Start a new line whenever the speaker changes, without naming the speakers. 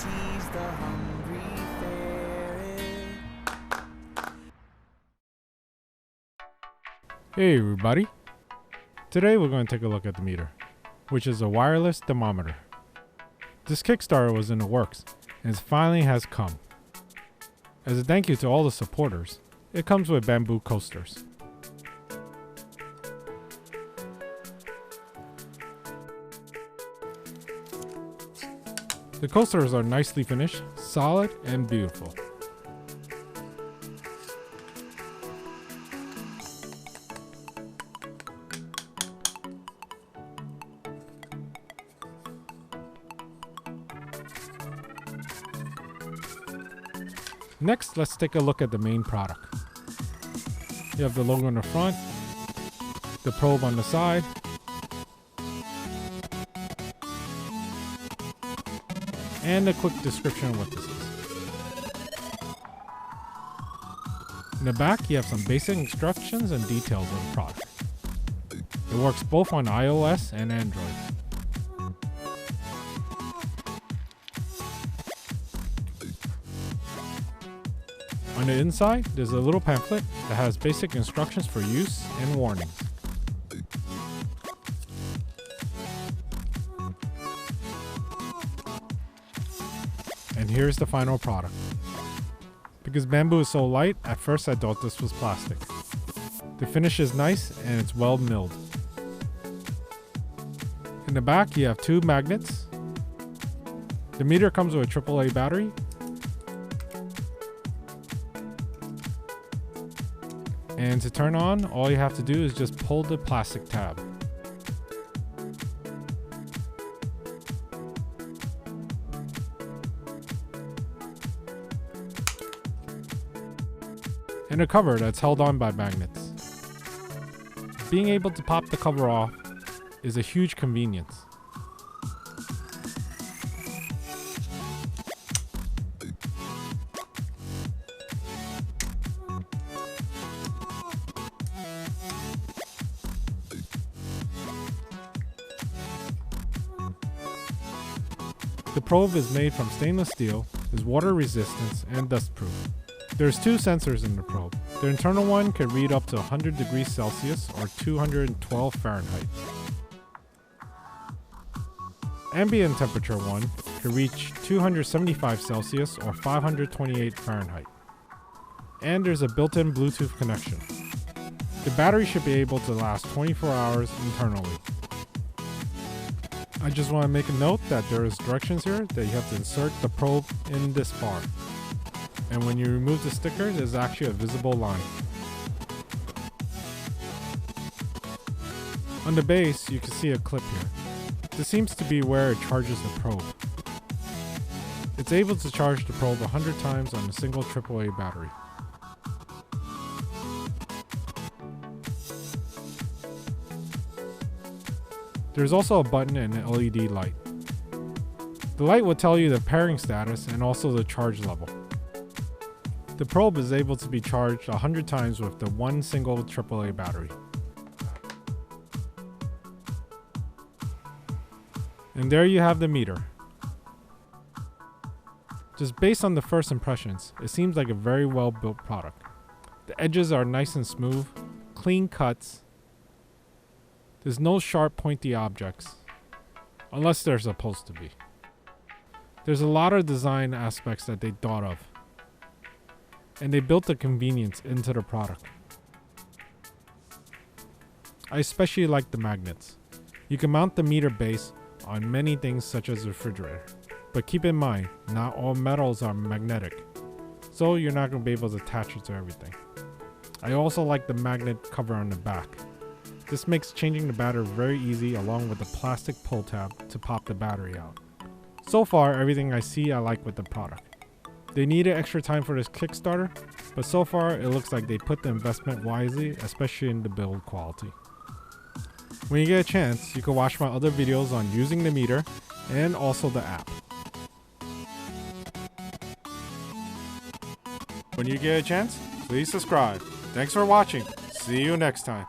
sees the hungry ferret.
Hey everybody! Today we're going to take a look at the meter, which is a wireless thermometer. This Kickstarter was in the works, and it finally has come. As a thank you to all the supporters, it comes with bamboo coasters. The coasters are nicely finished, solid, and beautiful. Next, let's take a look at the main product. You have the logo on the front, the probe on the side, and a quick description of what this is. In the back, you have some basic instructions and details of the product. It works both on iOS and Android. On the inside, there's a little pamphlet that has basic instructions for use and warnings. And here's the final product. Because bamboo is so light, at first I thought this was plastic. The finish is nice and it's well milled. In the back, you have two magnets. The meter comes with a AAA battery. And to turn on, all you have to do is just pull the plastic tab. And a cover that's held on by magnets. Being able to pop the cover off is a huge convenience. The probe is made from stainless steel, is water resistant and dust proof. There's two sensors in the probe. The internal one can read up to 100 degrees Celsius or 212 Fahrenheit. Ambient temperature one can reach 275 Celsius or 528 Fahrenheit. And there's a built-in Bluetooth connection. The battery should be able to last 24 hours internally. I just want to make a note that there is directions here that you have to insert the probe in this bar. And when you remove the sticker, there's actually a visible line. On the base, you can see a clip here. This seems to be where it charges the probe. It's able to charge the probe 100 times on a single AAA battery. There's also a button and an LED light. The light will tell you the pairing status and also the charge level. The probe is able to be charged 100 times with the one single AAA battery. And there you have the meter. Just based on the first impressions, it seems like a very well built product. The edges are nice and smooth, clean cuts. There's no sharp pointy objects, unless they're supposed to be. There's a lot of design aspects that they thought of, and they built the convenience into the product. I especially like the magnets. You can mount the meter base on many things such as a refrigerator, but keep in mind, not all metals are magnetic, so you're not going to be able to attach it to everything. I also like the magnet cover on the back. This makes changing the battery very easy, along with the plastic pull tab to pop the battery out. So far, everything I see I like with the product. They needed extra time for this Kickstarter, but so far it looks like they put the investment wisely, especially in the build quality. When you get a chance, you can watch my other videos on using the meter and also the app. When you get a chance, please subscribe. Thanks for watching. See you next time.